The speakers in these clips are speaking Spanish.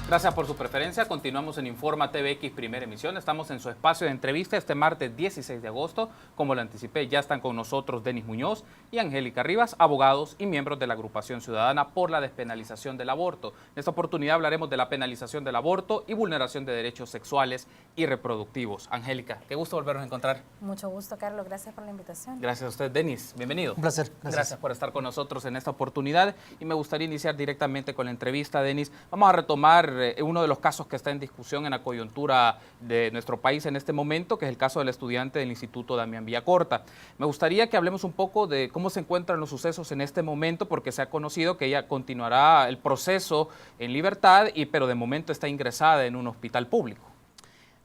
Gracias por su preferencia. Continuamos en Informa TVX Primera Emisión. Estamos en su espacio de entrevista este martes 16 de agosto. Como lo anticipé, ya están con nosotros Denis Muñoz y Angélica Rivas, abogados y miembros de la Agrupación Ciudadana por la Despenalización del Aborto. En esta oportunidad hablaremos de la penalización del aborto y vulneración de derechos sexuales y reproductivos. Angélica, qué gusto volvernos a encontrar. Mucho gusto, Carlos. Gracias por la invitación. Gracias a usted, Denis. Bienvenido. Un placer. Gracias por estar con nosotros en esta oportunidad. Y me gustaría iniciar directamente con la entrevista, Denis. Vamos a retomar uno de los casos que está en discusión en la coyuntura de nuestro país en este momento, que es el caso del estudiante del Instituto Damián Villacorta. Me gustaría que hablemos un poco de cómo se encuentran los sucesos en este momento, porque se ha conocido que ella continuará el proceso en libertad, pero de momento está ingresada en un hospital público.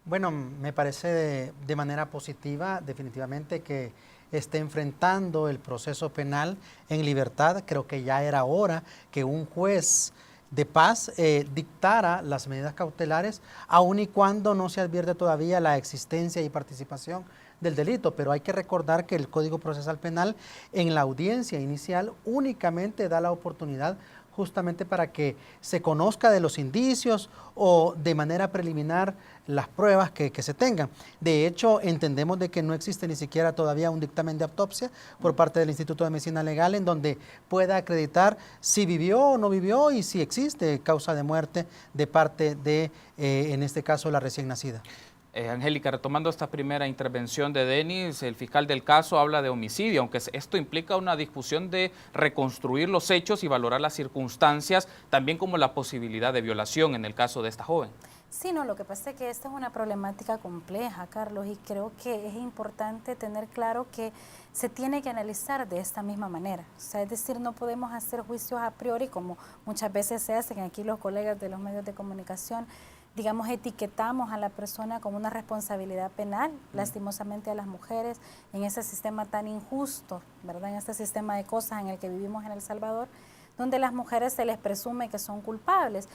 Bueno, me parece de manera positiva, definitivamente, que esté enfrentando el proceso penal en libertad. Creo que ya era hora que un juez de paz dictara las medidas cautelares, aun y cuando no se advierte todavía la existencia y participación del delito, pero hay que recordar que el Código Procesal Penal en la audiencia inicial únicamente da la oportunidad justamente para que se conozca de los indicios o de manera preliminar las pruebas que se tengan. De hecho, entendemos de que no existe ni siquiera todavía un dictamen de autopsia por parte del Instituto de Medicina Legal en donde pueda acreditar si vivió o no vivió y si existe causa de muerte de parte de, en este caso, la recién nacida. Angélica, retomando esta primera intervención de Denis, el fiscal del caso habla de homicidio, aunque esto implica una discusión de reconstruir los hechos y valorar las circunstancias, también como la posibilidad de violación en el caso de esta joven. Sí, no, lo que pasa es que esta es una problemática compleja, Carlos, y creo que es importante tener claro que se tiene que analizar de esta misma manera. O sea, es decir, no podemos hacer juicios a priori como muchas veces se hacen aquí los colegas de los medios de comunicación. Digamos, etiquetamos a la persona con una responsabilidad penal, lastimosamente a las mujeres, en ese sistema tan injusto, ¿verdad? En este sistema de cosas en el que vivimos en El Salvador, donde las mujeres se les presume que son culpables.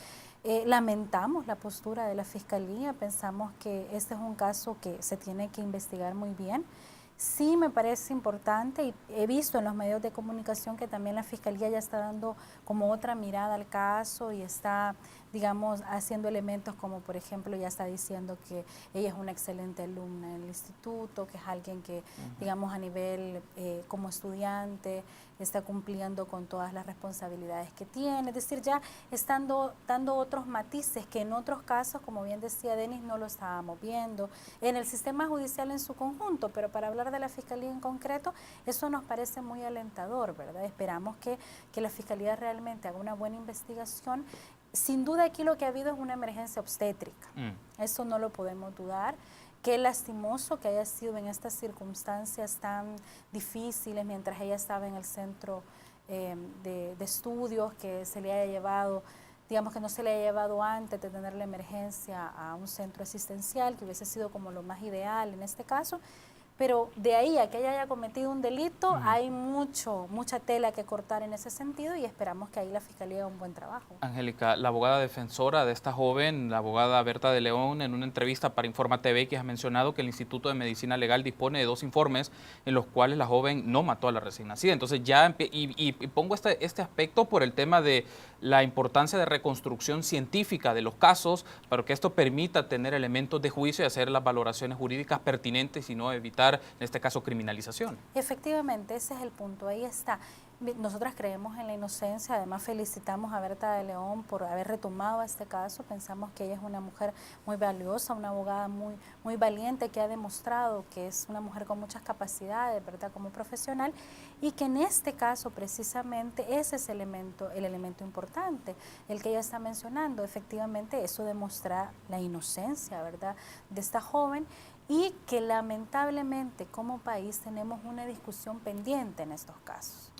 Lamentamos la postura de la Fiscalía, pensamos que este es un caso que se tiene que investigar muy bien. Sí me parece importante y he visto en los medios de comunicación que también la Fiscalía ya está dando como otra mirada al caso y está, digamos, haciendo elementos como, por ejemplo, ya está diciendo que ella es una excelente alumna en el instituto, que es alguien que, digamos, a nivel como estudiante está cumpliendo con todas las responsabilidades que tiene, es decir, ya estando dando otros matices que en otros casos, como bien decía Denis, no lo estábamos viendo en el sistema judicial en su conjunto, pero para hablar de la Fiscalía en concreto, eso nos parece muy alentador, ¿verdad? Esperamos que la Fiscalía realmente haga una buena investigación. Sin duda aquí lo que ha habido es una emergencia obstétrica, eso no lo podemos dudar. Qué lastimoso que haya sido en estas circunstancias tan difíciles mientras ella estaba en el centro de estudios, que se le haya llevado, digamos que no se le haya llevado antes de tener la emergencia a un centro asistencial, que hubiese sido como lo más ideal en este caso. Pero de ahí a que ella haya cometido un delito, hay mucha tela que cortar en ese sentido y esperamos que ahí la Fiscalía haga un buen trabajo. Angélica, la abogada defensora de esta joven, la abogada Berta de León, en una entrevista para Informa TV, que ha mencionado que el Instituto de Medicina Legal dispone de 2 informes en los cuales la joven no mató a la recién nacida. Entonces ya, y pongo este aspecto por el tema de la importancia de reconstrucción científica de los casos, para que esto permita tener elementos de juicio y hacer las valoraciones jurídicas pertinentes y no evitar, en este caso, criminalización. Efectivamente, ese es el punto, ahí está. Nosotras creemos en la inocencia, además felicitamos a Berta de León por haber retomado este caso, pensamos que ella es una mujer muy valiosa, una abogada muy valiente que ha demostrado que es una mujer con muchas capacidades, ¿verdad?, como profesional, y que en este caso precisamente ese es el elemento importante, el que ella está mencionando. Efectivamente eso demuestra la inocencia, ¿verdad?, de esta joven, y que lamentablemente como país tenemos una discusión pendiente en estos casos,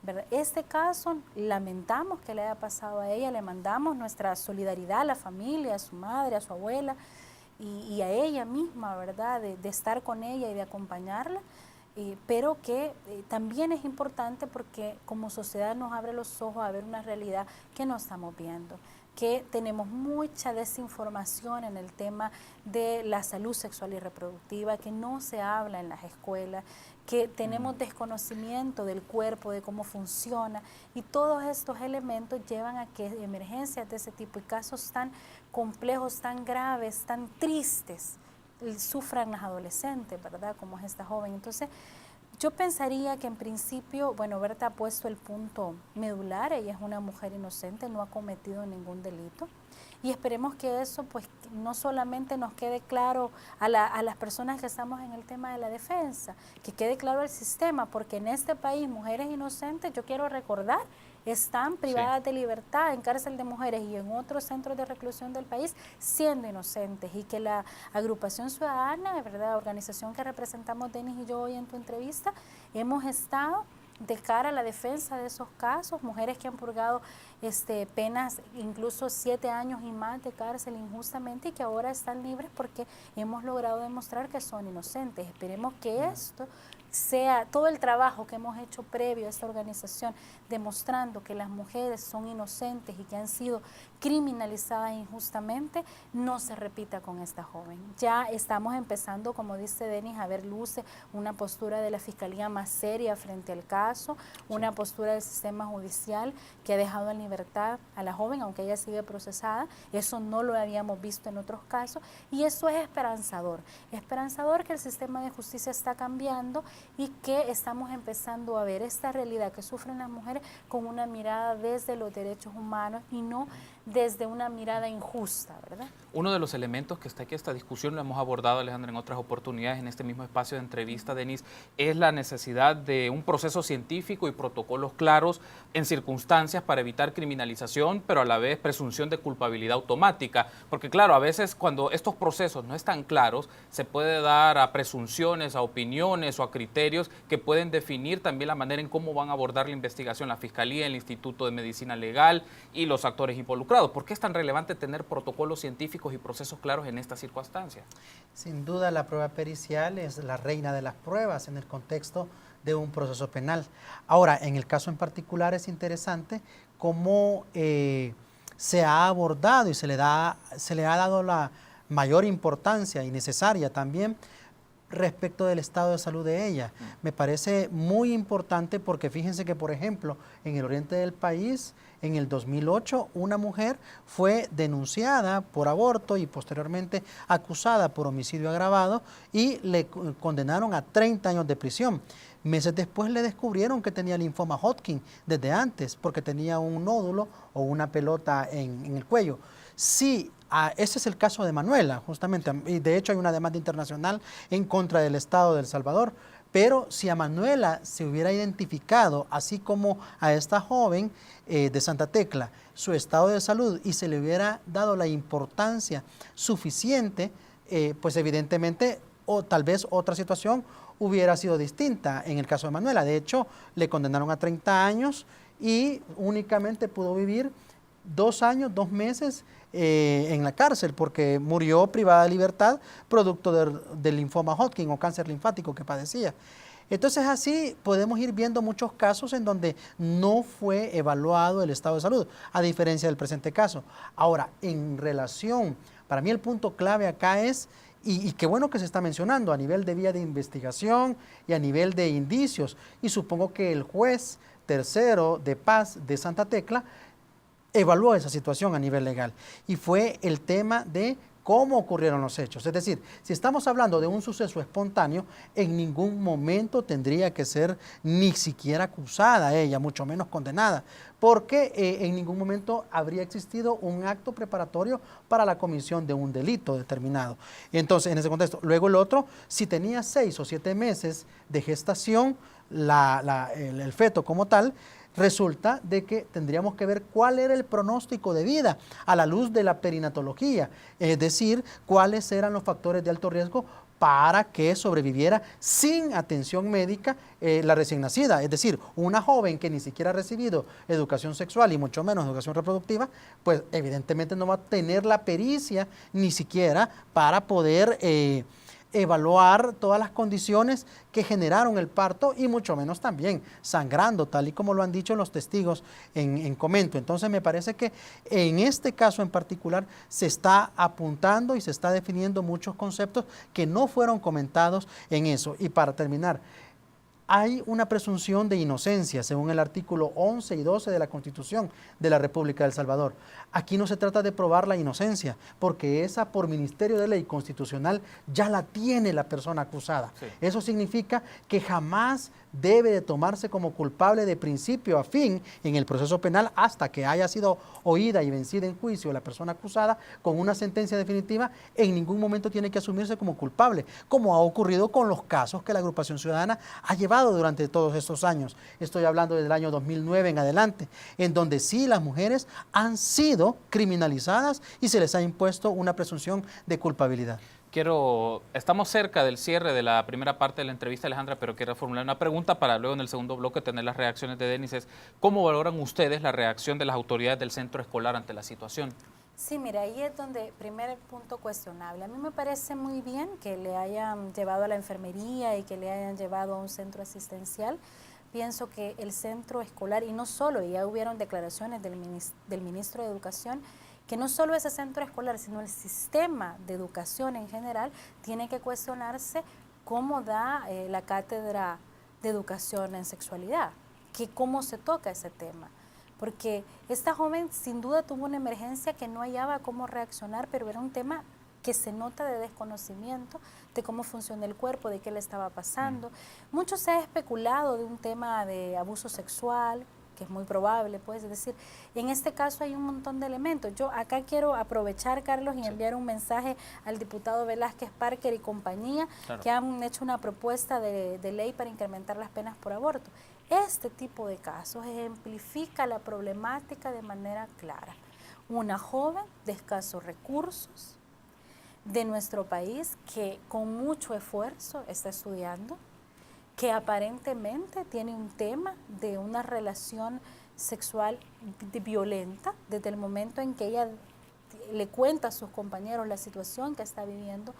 ¿verdad? Este caso lamentamos que le haya pasado a ella, le mandamos nuestra solidaridad a la familia, a su madre, a su abuela y a ella misma, ¿verdad?, de estar con ella y de acompañarla. pero que también es importante porque como sociedad nos abre los ojos a ver una realidad que no estamos viendo, que tenemos mucha desinformación en el tema de la salud sexual y reproductiva, que no se habla en las escuelas, que tenemos desconocimiento del cuerpo, de cómo funciona, y todos estos elementos llevan a que emergencias de ese tipo y casos tan complejos, tan graves, tan tristes, sufran las adolescentes, ¿verdad? Como es esta joven. Entonces, yo pensaría que en principio, bueno, Berta ha puesto el punto medular, ella es una mujer inocente, no ha cometido ningún delito, y esperemos que eso pues no solamente nos quede claro a las personas que estamos en el tema de la defensa, que quede claro al sistema, porque en este país mujeres inocentes, yo quiero recordar, están privadas de libertad en cárcel de mujeres y en otros centros de reclusión del país siendo inocentes, y que la agrupación ciudadana, de verdad, organización que representamos Denis y yo hoy en tu entrevista, hemos estado de cara a la defensa de esos casos, mujeres que han purgado penas incluso 7 años y más de cárcel injustamente y que ahora están libres porque hemos logrado demostrar que son inocentes. Esperemos que esto sea todo el trabajo que hemos hecho previo a esta organización, demostrando que las mujeres son inocentes y que han sido criminalizadas injustamente, no se repita con esta joven. Ya estamos empezando, como dice Denis, a ver luces, una postura de la Fiscalía más seria frente al caso, una postura del sistema judicial que ha dejado en libertad a la joven, aunque ella sigue procesada. Eso no lo habíamos visto en otros casos, y eso es esperanzador que el sistema de justicia está cambiando y que estamos empezando a ver esta realidad que sufren las mujeres con una mirada desde los derechos humanos y no desde una mirada injusta, ¿verdad? Uno de los elementos que está aquí, esta discusión lo hemos abordado, Alejandra, en otras oportunidades, en este mismo espacio de entrevista, Denis, es la necesidad de un proceso científico y protocolos claros en circunstancias para evitar criminalización, pero a la vez presunción de culpabilidad automática. Porque claro, a veces cuando estos procesos no están claros, se puede dar a presunciones, a opiniones o a criterios que pueden definir también la manera en cómo van a abordar la investigación la Fiscalía, el Instituto de Medicina Legal y los actores involucrados. ¿Por qué es tan relevante tener protocolos científicos y procesos claros en estas circunstancias? Sin duda, la prueba pericial es la reina de las pruebas en el contexto de un proceso penal. Ahora, en el caso en particular es interesante cómo se ha abordado y se le ha dado la mayor importancia y necesaria también respecto del estado de salud de ella. Me parece muy importante porque fíjense que, por ejemplo, en el oriente del país, en el 2008, una mujer fue denunciada por aborto y posteriormente acusada por homicidio agravado y le condenaron a 30 años de prisión. Meses después le descubrieron que tenía linfoma Hodgkin desde antes porque tenía un nódulo o una pelota en el cuello. Sí, ese es el caso de Manuela, justamente, y de hecho hay una demanda internacional en contra del Estado de El Salvador, pero si a Manuela se hubiera identificado, así como a esta joven de Santa Tecla, su estado de salud y se le hubiera dado la importancia suficiente, pues evidentemente, o tal vez otra situación hubiera sido distinta en el caso de Manuela. De hecho, le condenaron a 30 años y únicamente pudo vivir 2 años, 2 meses en la cárcel porque murió privada de libertad producto del linfoma Hodgkin o cáncer linfático que padecía. Entonces así podemos ir viendo muchos casos en donde no fue evaluado el estado de salud, a diferencia del presente caso. Ahora, en relación, para mí el punto clave acá es, y qué bueno que se está mencionando, a nivel de vía de investigación y a nivel de indicios, y supongo que el juez tercero de paz de Santa Tecla evaluó esa situación a nivel legal y fue el tema de cómo ocurrieron los hechos. Es decir, si estamos hablando de un suceso espontáneo, en ningún momento tendría que ser ni siquiera acusada ella, mucho menos condenada, porque en ningún momento habría existido un acto preparatorio para la comisión de un delito determinado. Entonces, en ese contexto, luego el otro, si tenía 6 o 7 meses de gestación, el feto como tal, resulta de que tendríamos que ver cuál era el pronóstico de vida a la luz de la perinatología, es decir, cuáles eran los factores de alto riesgo para que sobreviviera sin atención médica la recién nacida. Es decir, una joven que ni siquiera ha recibido educación sexual y mucho menos educación reproductiva, pues evidentemente no va a tener la pericia ni siquiera para poder evaluar todas las condiciones que generaron el parto y mucho menos también sangrando, tal y como lo han dicho los testigos en comento. Entonces me parece que en este caso en particular se está apuntando y se está definiendo muchos conceptos que no fueron comentados en eso. Y para terminar, hay una presunción de inocencia según el artículo 11 y 12 de la Constitución de la República de El Salvador. Aquí no se trata de probar la inocencia, porque esa por Ministerio de Ley Constitucional ya la tiene la persona acusada. Sí. Eso significa que jamás debe de tomarse como culpable de principio a fin en el proceso penal hasta que haya sido oída y vencida en juicio la persona acusada con una sentencia definitiva. En ningún momento tiene que asumirse como culpable, como ha ocurrido con los casos que la Agrupación Ciudadana ha llevado durante todos estos años. Estoy hablando del año 2009 en adelante, en donde sí las mujeres han sido criminalizadas y se les ha impuesto una presunción de culpabilidad. Estamos cerca del cierre de la primera parte de la entrevista, Alejandra, pero quiero formular una pregunta para luego en el segundo bloque tener las reacciones de Denis. ¿Cómo valoran ustedes la reacción de las autoridades del centro escolar ante la situación? Sí, mira, ahí es donde, primer punto cuestionable. A mí me parece muy bien que le hayan llevado a la enfermería y que le hayan llevado a un centro asistencial. Pienso que el centro escolar, y no solo, ya hubieron declaraciones del ministro de Educación, que no solo ese centro escolar, sino el sistema de educación en general, tiene que cuestionarse cómo da la cátedra de educación en sexualidad, que cómo se toca ese tema. Porque esta joven sin duda tuvo una emergencia que no hallaba cómo reaccionar, pero era un tema que se nota de desconocimiento de cómo funciona el cuerpo, de qué le estaba pasando. Mucho se ha especulado de un tema de abuso sexual, que es muy probable, pues, es decir, en este caso hay un montón de elementos. Yo acá quiero aprovechar, Carlos, y enviar un mensaje al diputado Velázquez Parker y compañía, claro, que han hecho una propuesta de ley para incrementar las penas por aborto. Este tipo de casos ejemplifica la problemática de manera clara. Una joven de escasos recursos de nuestro país que con mucho esfuerzo está estudiando, que aparentemente tiene un tema de una relación sexual violenta desde el momento en que ella le cuenta a sus compañeros la situación que está viviendo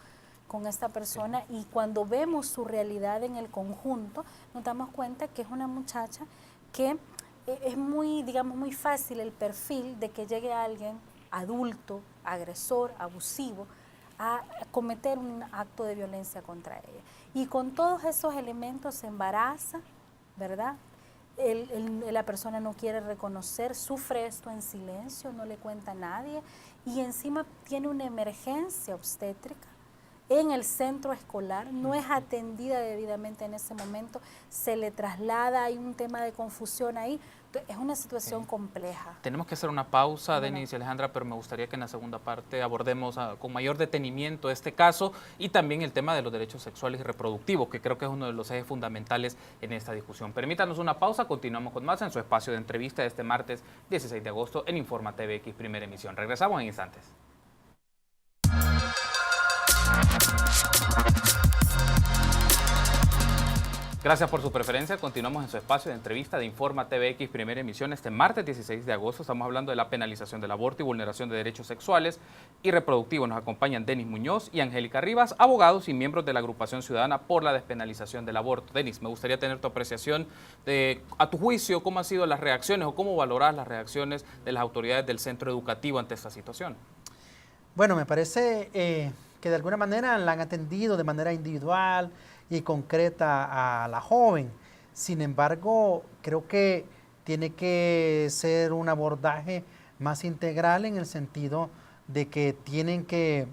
con esta persona, y cuando vemos su realidad en el conjunto nos damos cuenta que es una muchacha que es muy, digamos, muy fácil el perfil de que llegue alguien adulto, agresor, abusivo, a cometer un acto de violencia contra ella. Y con todos esos elementos se embaraza, ¿verdad? La persona no quiere reconocer, sufre esto en silencio, no le cuenta a nadie, y encima tiene una emergencia obstétrica en el centro escolar, no es atendida debidamente en ese momento, se le traslada, hay un tema de confusión ahí. Es una situación compleja. Tenemos que hacer una pausa, Denis y Alejandra, pero me gustaría que en la segunda parte abordemos con mayor detenimiento este caso y también el tema de los derechos sexuales y reproductivos, que creo que es uno de los ejes fundamentales en esta discusión. Permítanos una pausa, continuamos con más en su espacio de entrevista de este martes 16 de agosto en Informa TVX, primera emisión. Regresamos en instantes. Gracias por su preferencia. Continuamos en su espacio de entrevista de Informa TVX, primera emisión. Este martes 16 de agosto estamos hablando de la penalización del aborto y vulneración de derechos sexuales y reproductivos. Nos acompañan Denis Muñoz y Angélica Rivas, abogados y miembros de la Agrupación Ciudadana por la Despenalización del Aborto. Denis, me gustaría tener tu apreciación de, a tu juicio, cómo han sido las reacciones o cómo valoras las reacciones de las autoridades del centro educativo ante esta situación. Bueno, me parece que de alguna manera la han atendido de manera individual y concreta a la joven. Sin embargo, creo que tiene que ser un abordaje más integral en el sentido de que tienen que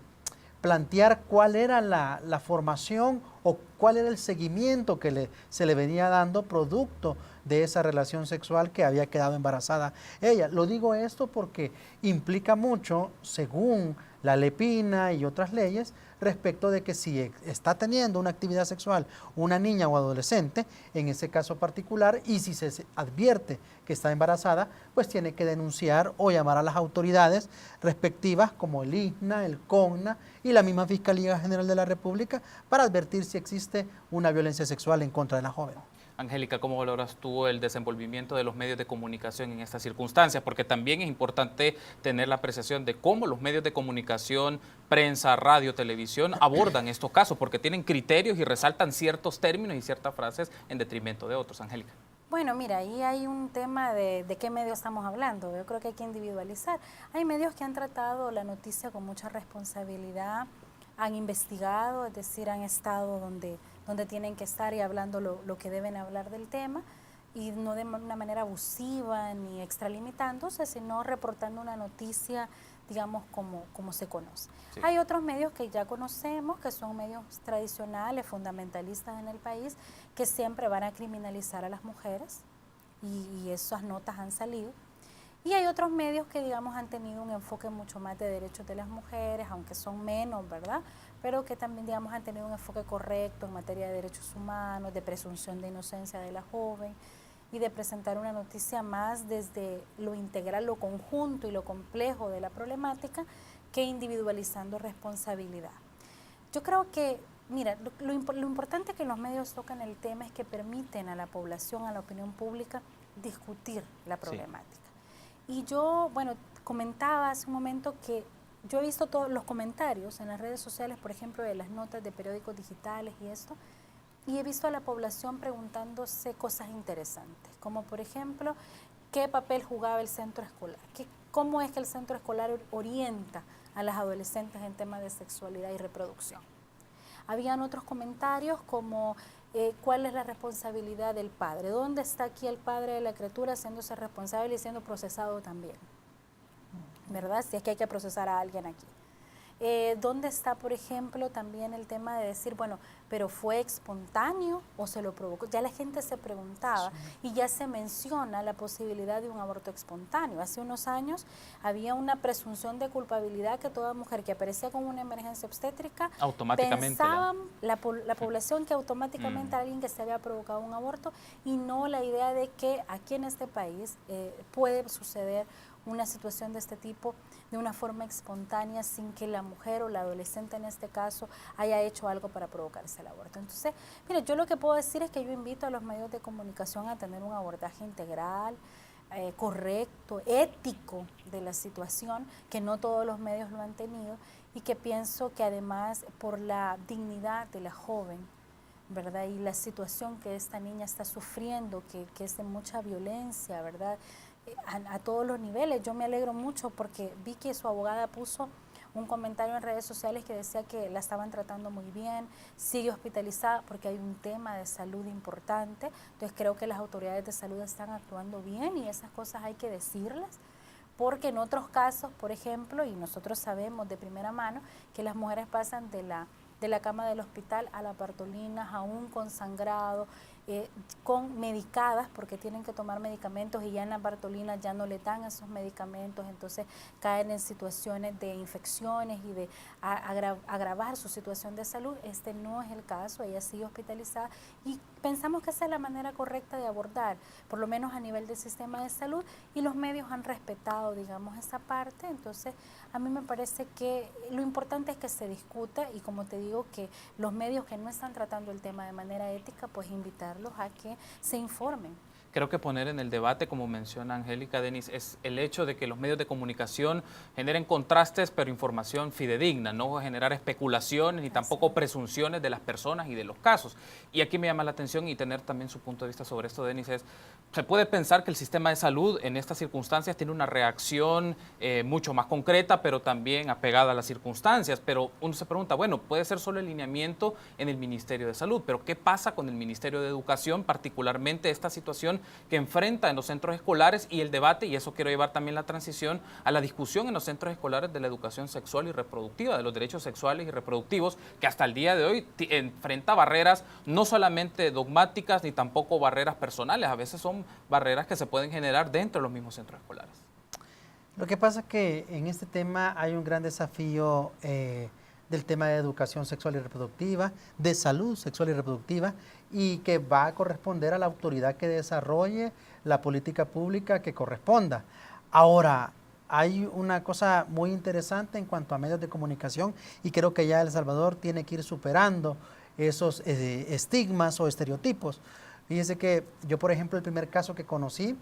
plantear cuál era la formación o cuál era el seguimiento que se le venía dando producto de esa relación sexual que había quedado embarazada ella. Lo digo esto porque implica mucho, según la Ley Pina y otras leyes, respecto de que si está teniendo una actividad sexual una niña o adolescente, en ese caso particular, y si se advierte que está embarazada, pues tiene que denunciar o llamar a las autoridades respectivas como el IGNA, el CONNA y la misma Fiscalía General de la República para advertir si existe una violencia sexual en contra de la joven. Angélica, ¿cómo valoras tú el desenvolvimiento de los medios de comunicación en estas circunstancias? Porque también es importante tener la apreciación de cómo los medios de comunicación, prensa, radio, televisión, abordan estos casos, porque tienen criterios y resaltan ciertos términos y ciertas frases en detrimento de otros. Angélica. Bueno, mira, ahí hay un tema de qué medio estamos hablando. Yo creo que hay que individualizar. Hay medios que han tratado la noticia con mucha responsabilidad, han investigado, es decir, han estado donde tienen que estar y hablando lo que deben hablar del tema, y no de una manera abusiva ni extralimitándose, sino reportando una noticia, digamos, como se conoce. Sí. Hay otros medios que ya conocemos, que son medios tradicionales, fundamentalistas en el país, que siempre van a criminalizar a las mujeres, y esas notas han salido. Y hay otros medios que, digamos, han tenido un enfoque mucho más de derechos de las mujeres, aunque son menos, ¿verdad? Pero que también, digamos, han tenido un enfoque correcto en materia de derechos humanos, de presunción de inocencia de la joven, y de presentar una noticia más desde lo integral, lo conjunto y lo complejo de la problemática, que individualizando responsabilidad. Yo creo que, mira, lo importante que los medios tocan el tema es que permiten a la población, a la opinión pública, discutir la problemática. Sí. Y yo, bueno, comentaba hace un momento que yo he visto todos los comentarios en las redes sociales, por ejemplo, de las notas de periódicos digitales y esto, y he visto a la población preguntándose cosas interesantes, como por ejemplo, ¿qué papel jugaba el centro escolar? ¿Cómo es que el centro escolar orienta a las adolescentes en temas de sexualidad y reproducción? Habían otros comentarios como ¿cuál es la responsabilidad del padre? ¿Dónde está aquí el padre de la criatura haciéndose responsable y siendo procesado también? ¿Verdad? Si es que hay que procesar a alguien aquí. ¿Dónde está, por ejemplo, también el tema de decir, bueno, pero fue espontáneo o se lo provocó? Ya la gente se preguntaba, sí, y ya se menciona la posibilidad de un aborto espontáneo. Hace unos años había una presunción de culpabilidad que toda mujer que aparecía con una emergencia obstétrica, automáticamente pensaban la población que automáticamente alguien que se había provocado un aborto, y no la idea de que aquí en este país puede suceder una situación de este tipo de una forma espontánea sin que la mujer o la adolescente en este caso haya hecho algo para provocarse el aborto. Entonces, mire, yo lo que puedo decir es que yo invito a los medios de comunicación a tener un abordaje integral, correcto, ético de la situación, que no todos los medios lo han tenido, y que pienso que además por la dignidad de la joven, ¿verdad? Y la situación que esta niña está sufriendo, que es de mucha violencia, ¿verdad? A todos los niveles. Yo me alegro mucho porque vi que su abogada puso un comentario en redes sociales que decía que la estaban tratando muy bien, sigue hospitalizada porque hay un tema de salud importante. Entonces creo que las autoridades de salud están actuando bien, y esas cosas hay que decirlas, porque en otros casos, por ejemplo, y nosotros sabemos de primera mano que las mujeres pasan de la cama del hospital a la Bartolinas, aún con sangrado, con medicadas, porque tienen que tomar medicamentos, y ya en la Bartolinas ya no le dan esos medicamentos, entonces caen en situaciones de infecciones y de agravar su situación de salud. Este no es el caso, ella sigue hospitalizada, y pensamos que esa es la manera correcta de abordar, por lo menos a nivel del sistema de salud, y los medios han respetado, digamos, esa parte. Entonces a mí me parece que lo importante es que se discuta, y como te digo, que los medios que no están tratando el tema de manera ética, pues invitarlos a que se informen. Creo que poner en el debate, como menciona Angélica, Denis, es el hecho de que los medios de comunicación generen contrastes, pero información fidedigna, no generar especulaciones ni tampoco presunciones de las personas y de los casos. Y aquí me llama la atención, y tener también su punto de vista sobre esto, Denis, se puede pensar que el sistema de salud en estas circunstancias tiene una reacción mucho más concreta, pero también apegada a las circunstancias. Pero uno se pregunta, bueno, puede ser solo el lineamiento en el Ministerio de Salud, pero ¿qué pasa con el Ministerio de Educación, particularmente esta situación que enfrenta en los centros escolares y el debate? Y eso quiero llevar también la transición a la discusión en los centros escolares de la educación sexual y reproductiva, de los derechos sexuales y reproductivos, que hasta el día de hoy enfrenta barreras no solamente dogmáticas ni tampoco barreras personales, a veces son barreras que se pueden generar dentro de los mismos centros escolares. Lo que pasa es que en este tema hay un gran desafío del tema de educación sexual y reproductiva, de salud sexual y reproductiva, y que va a corresponder a la autoridad que desarrolle la política pública que corresponda. Ahora, hay una cosa muy interesante en cuanto a medios de comunicación, y creo que ya El Salvador tiene que ir superando esos estigmas o estereotipos. Fíjese que yo, por ejemplo, el primer caso que conocí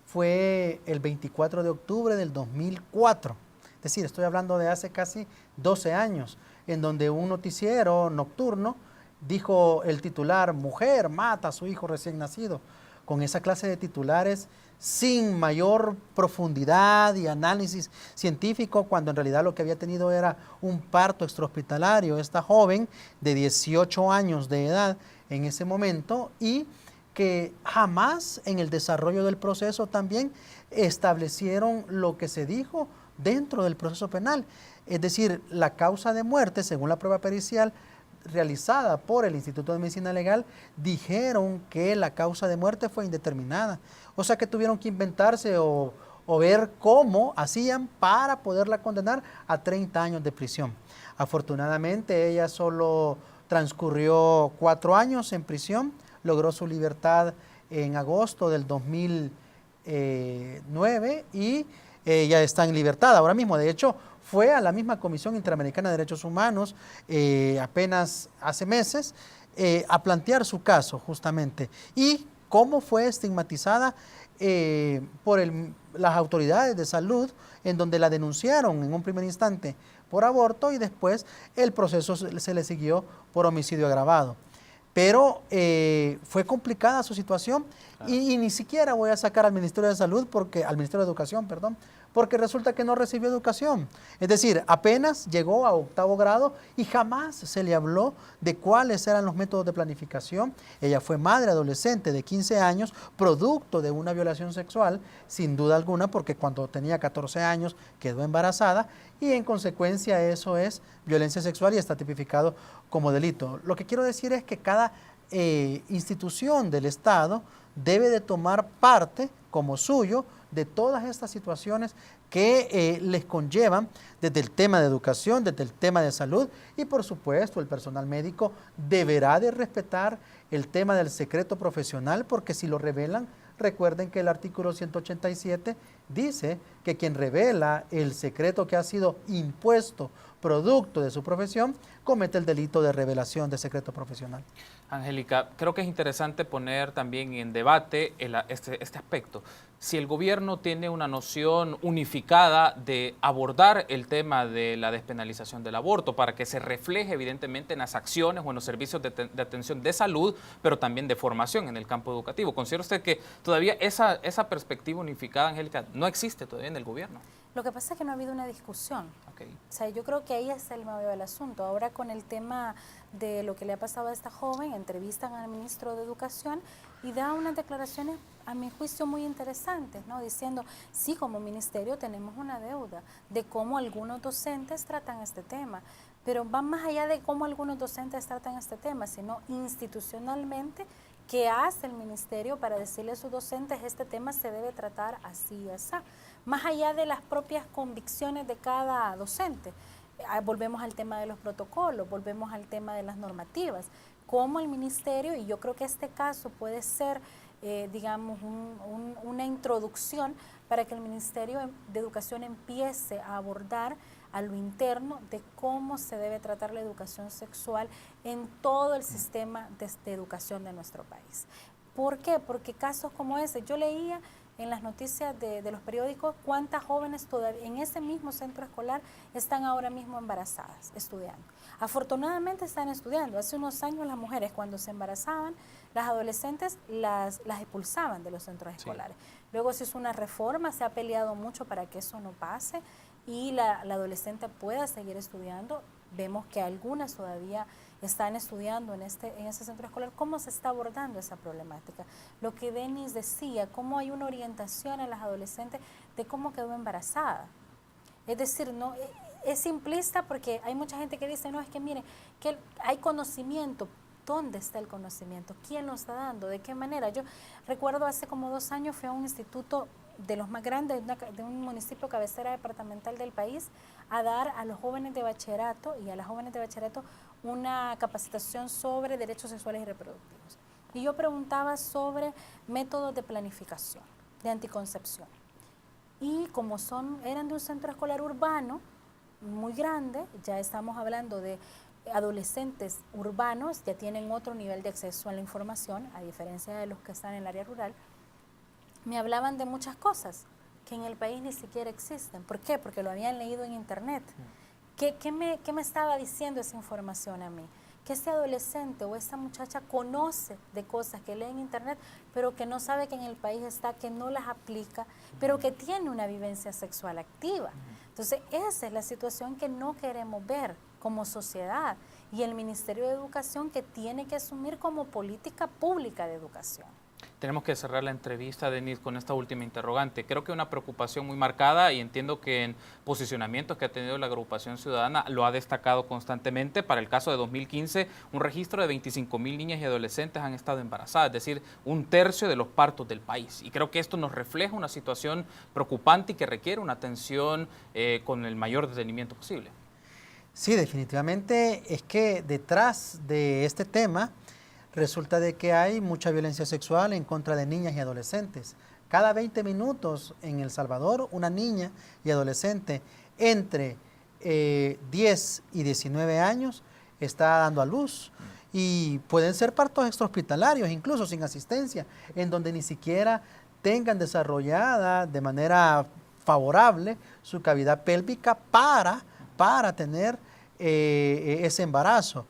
fue el 24 de octubre del 2004. Es decir, estoy hablando de hace casi 12 años, en donde un noticiero nocturno dijo el titular: mujer mata a su hijo recién nacido. Con esa clase de titulares, sin mayor profundidad y análisis científico, cuando en realidad lo que había tenido era un parto extrahospitalario, esta joven de 18 años de edad en ese momento, y que jamás en el desarrollo del proceso también establecieron lo que se dijo dentro del proceso penal. Es decir, la causa de muerte, según la prueba pericial realizada por el Instituto de Medicina Legal, dijeron que la causa de muerte fue indeterminada. O sea que tuvieron que inventarse o ver cómo hacían para poderla condenar a 30 años de prisión. Afortunadamente ella solo transcurrió 4 años en prisión, logró su libertad en agosto del 2009 y ya está en libertad ahora mismo. De hecho, fue a la misma Comisión Interamericana de Derechos Humanos apenas hace meses a plantear su caso justamente y cómo fue estigmatizada por las autoridades de salud, en donde la denunciaron en un primer instante por aborto y después el proceso se le siguió por homicidio agravado. Pero fue complicada su situación. Claro. y ni siquiera voy a sacar al Ministerio de Salud, al Ministerio de Educación, perdón, porque resulta que no recibió educación. Es decir, apenas llegó a 8º grado y jamás se le habló de cuáles eran los métodos de planificación. Ella fue madre adolescente de 15 años, producto de una violación sexual, sin duda alguna, porque cuando tenía 14 años quedó embarazada y en consecuencia eso es violencia sexual y está tipificado como delito. Lo que quiero decir es que cada institución del Estado debe de tomar parte como suyo de todas estas situaciones que les conllevan desde el tema de educación, desde el tema de salud y por supuesto el personal médico deberá de respetar el tema del secreto profesional, porque si lo revelan, recuerden que el artículo 187 dice que quien revela el secreto que ha sido impuesto producto de su profesión comete el delito de revelación de secreto profesional. Angélica, creo que es interesante poner también en debate este aspecto. Si el gobierno tiene una noción unificada de abordar el tema de la despenalización del aborto para que se refleje evidentemente en las acciones o en los servicios de atención de salud, pero también de formación en el campo educativo. ¿Considera usted que todavía esa perspectiva unificada, Angélica, no existe todavía en el gobierno? Lo que pasa es que no ha habido una discusión. Okay. O sea, yo creo que ahí es el meollo del asunto. Ahora con el tema de lo que le ha pasado a esta joven, entrevistan al ministro de Educación y da unas declaraciones, a mi juicio, muy interesantes, ¿no? Diciendo, sí, como ministerio tenemos una deuda de cómo algunos docentes tratan este tema, pero va más allá de cómo algunos docentes tratan este tema, sino institucionalmente, ¿qué hace el ministerio para decirle a sus docentes este tema se debe tratar así y así? Más allá de las propias convicciones de cada docente. Volvemos al tema de los protocolos, volvemos al tema de las normativas. Cómo el ministerio, y yo creo que este caso puede ser, digamos, una introducción para que el Ministerio de Educación empiece a abordar a lo interno de cómo se debe tratar la educación sexual en todo el sistema de educación de nuestro país. ¿Por qué? Porque casos como ese, yo leía en las noticias de los periódicos cuántas jóvenes todavía en ese mismo centro escolar están ahora mismo embarazadas, estudiando. Afortunadamente están estudiando. Hace unos años las mujeres cuando se embarazaban, las adolescentes las expulsaban de los centros escolares. Luego se hizo una reforma, se ha peleado mucho para que eso no pase y la adolescente pueda seguir estudiando. Vemos que algunas todavía están estudiando en ese centro escolar. ¿Cómo se está abordando esa problemática? Lo que Denis decía, cómo hay una orientación a las adolescentes de cómo quedó embarazada. Es decir, no es simplista porque hay mucha gente que dice, no, es que mire, que hay conocimiento. ¿Dónde está el conocimiento? ¿Quién lo está dando? ¿De qué manera? Yo recuerdo hace como 2 años fui a un instituto de los más grandes, de un municipio cabecera departamental del país, a dar a los jóvenes de bachillerato y a las jóvenes de bachillerato una capacitación sobre derechos sexuales y reproductivos. Y yo preguntaba sobre métodos de planificación, de anticoncepción. Y como eran de un centro escolar urbano muy grande, ya estamos hablando de adolescentes urbanos ya tienen otro nivel de acceso a la información, a diferencia de los que están en el área rural. Me hablaban de muchas cosas que en el país ni siquiera existen. ¿Por qué? Porque lo habían leído en internet. ¿Qué me estaba diciendo esa información a mí? Que este adolescente o esta muchacha conoce de cosas que lee en internet, pero que no sabe que en el país está, que no las aplica, pero que tiene una vivencia sexual activa. Entonces, esa es la situación que no queremos ver como sociedad, y el Ministerio de Educación que tiene que asumir como política pública de educación. Tenemos que cerrar la entrevista, Denis, con esta última interrogante. Creo que una preocupación muy marcada, y entiendo que en posicionamientos que ha tenido la agrupación ciudadana lo ha destacado constantemente. Para el caso de 2015, un registro de 25,000 niñas y adolescentes han estado embarazadas, es decir, 1/3 de los partos del país. Y creo que esto nos refleja una situación preocupante y que requiere una atención con el mayor detenimiento posible. Sí, definitivamente es que detrás de este tema resulta de que hay mucha violencia sexual en contra de niñas y adolescentes. Cada 20 minutos en El Salvador, una niña y adolescente entre 10 y 19 años está dando a luz. Y pueden ser partos extrahospitalarios, incluso sin asistencia, en donde ni siquiera tengan desarrollada de manera favorable su cavidad pélvica para tener ese embarazo.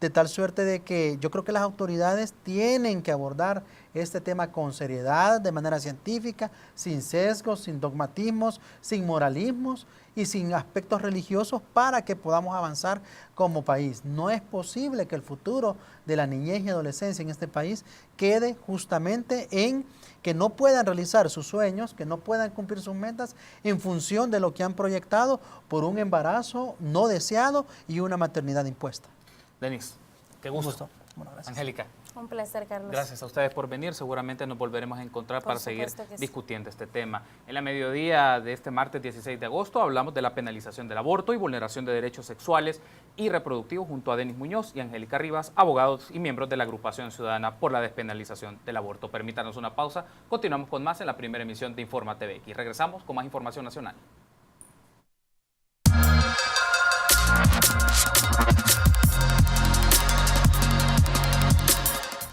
De tal suerte de que yo creo que las autoridades tienen que abordar este tema con seriedad, de manera científica, sin sesgos, sin dogmatismos, sin moralismos y sin aspectos religiosos, para que podamos avanzar como país. No es posible que el futuro de la niñez y adolescencia en este país quede justamente en que no puedan realizar sus sueños, que no puedan cumplir sus metas en función de lo que han proyectado por un embarazo no deseado y una maternidad impuesta. Denis, qué gusto. Bueno, gracias. Angélica. Un placer, Carlos. Gracias a ustedes por venir. Seguramente nos volveremos a encontrar para seguir supuesto que sí. discutiendo este tema. En la mediodía de este martes 16 de agosto hablamos de la penalización del aborto y vulneración de derechos sexuales y reproductivos junto a Denis Muñoz y Angélica Rivas, abogados y miembros de la agrupación ciudadana por la despenalización del aborto. Permítanos una pausa. Continuamos con más en la primera emisión de Informa TV. Y regresamos con más información nacional.